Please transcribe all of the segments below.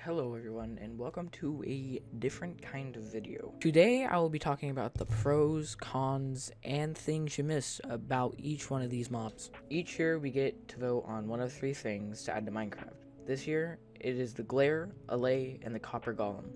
Hello everyone, and welcome to a different kind of video. Today I will be talking about the pros, cons, and things you miss about each one of these mobs. Each year we get to vote on one of three things to add to Minecraft. This year it is the Glare, Allay, and the Copper Golem.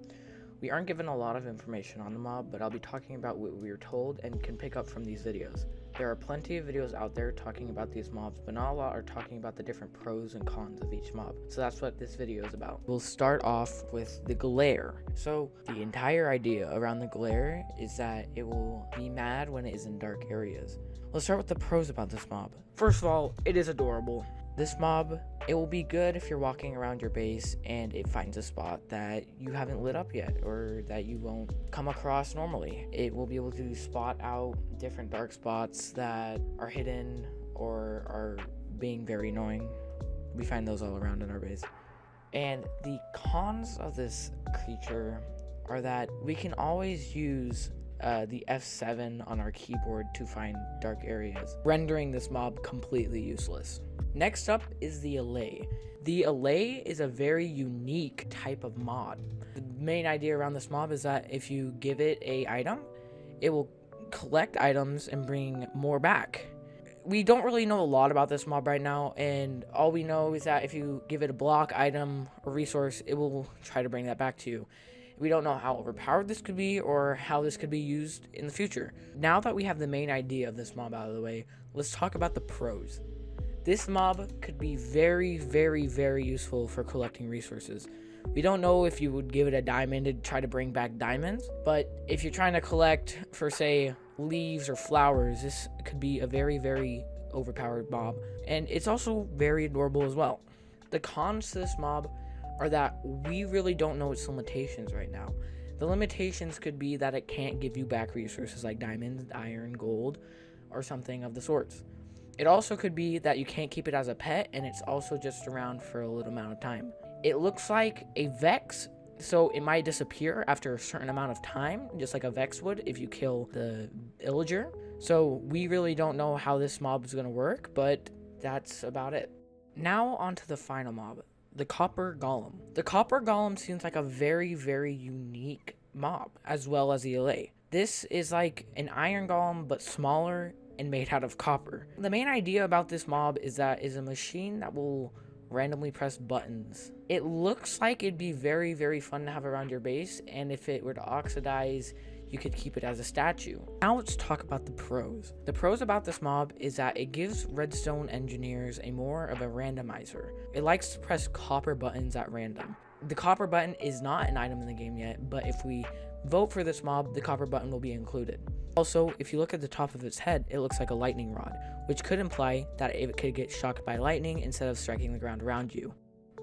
We aren't given a lot of information on the mob, but I'll be talking about what we were told and can pick up from these videos. There are plenty of videos out there talking about these mobs, but not a lot are talking about the different pros and cons of each mob. So that's what this video is about. We'll start off with the Glare. So the entire idea around the Glare is that it will be mad when it is in dark areas. Let's start with the pros about this mob. First of all, it is adorable. This mob, it will be good if you're walking around your base and it finds a spot that you haven't lit up yet or that you won't come across normally. It will be able to spot out different dark spots that are hidden or are being very annoying. We find those all around in our base. And the cons of this creature are that we can always use the F7 on our keyboard to find dark areas, rendering this mob completely useless. Next up is the Allay. The Allay is a very unique type of mod. The main idea around this mob is that if you give it a item, it will collect items and bring more back. We don't really know a lot about this mob right now, and all we know is that if you give it a block, item, or resource, it will try to bring that back to you. We don't know how overpowered this could be or how this could be used in the future. Now that we have the main idea of this mob out of the way, let's talk about the pros. This mob could be very, very, very useful for collecting resources. We don't know if you would give it a diamond to try to bring back diamonds, but if you're trying to collect for, say, leaves or flowers, this could be a very, very overpowered mob. And it's also very adorable as well. The cons to this mob are that we really don't know its limitations right now. The limitations could be that it can't give you back resources like diamonds, iron, gold, or something of the sorts. It also could be that you can't keep it as a pet, and it's also just around for a little amount of time. It looks like a Vex, so it might disappear after a certain amount of time, just like a Vex would if you kill the villager. So we really don't know how this mob is going to work, but that's about it. Now on to the final mob, the Copper Golem. The Copper Golem seems like a very, very unique mob, as well as the Allay. This is like an iron golem, but smaller and made out of copper. The main idea about this mob is that it's a machine that will randomly press buttons. It looks like it'd be very, very fun to have around your base, and if it were to oxidize, you could keep it as a statue. Now let's talk about the pros. The pros about this mob is that it gives redstone engineers a more of a randomizer. It likes to press copper buttons at random. The copper button is not an item in the game yet, but if we vote for this mob, the copper button will be included. Also, if you look at the top of its head, it looks like a lightning rod, which could imply that it could get shocked by lightning instead of striking the ground around you.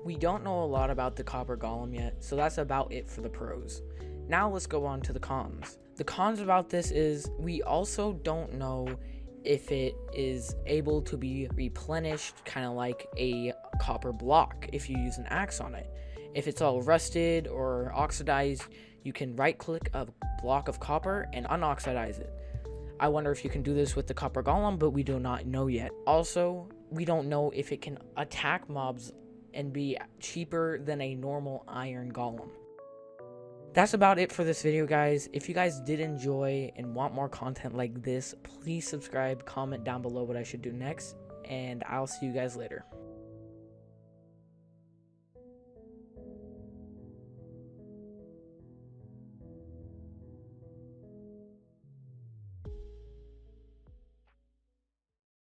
We don't know a lot about the Copper Golem yet, so that's about it for the pros. Now let's go on to the cons. The cons about this is we also don't know if it is able to be replenished, kind of like a copper block if you use an axe on it. If it's all rusted or oxidized, you can right click a block of copper and unoxidize it. I wonder if you can do this with the Copper Golem, but we do not know yet. Also, we don't know if it can attack mobs and be cheaper than a normal iron golem. That's about it for this video, guys. If you guys did enjoy and want more content like this, please subscribe, comment down below what I should do next, and I'll see you guys later.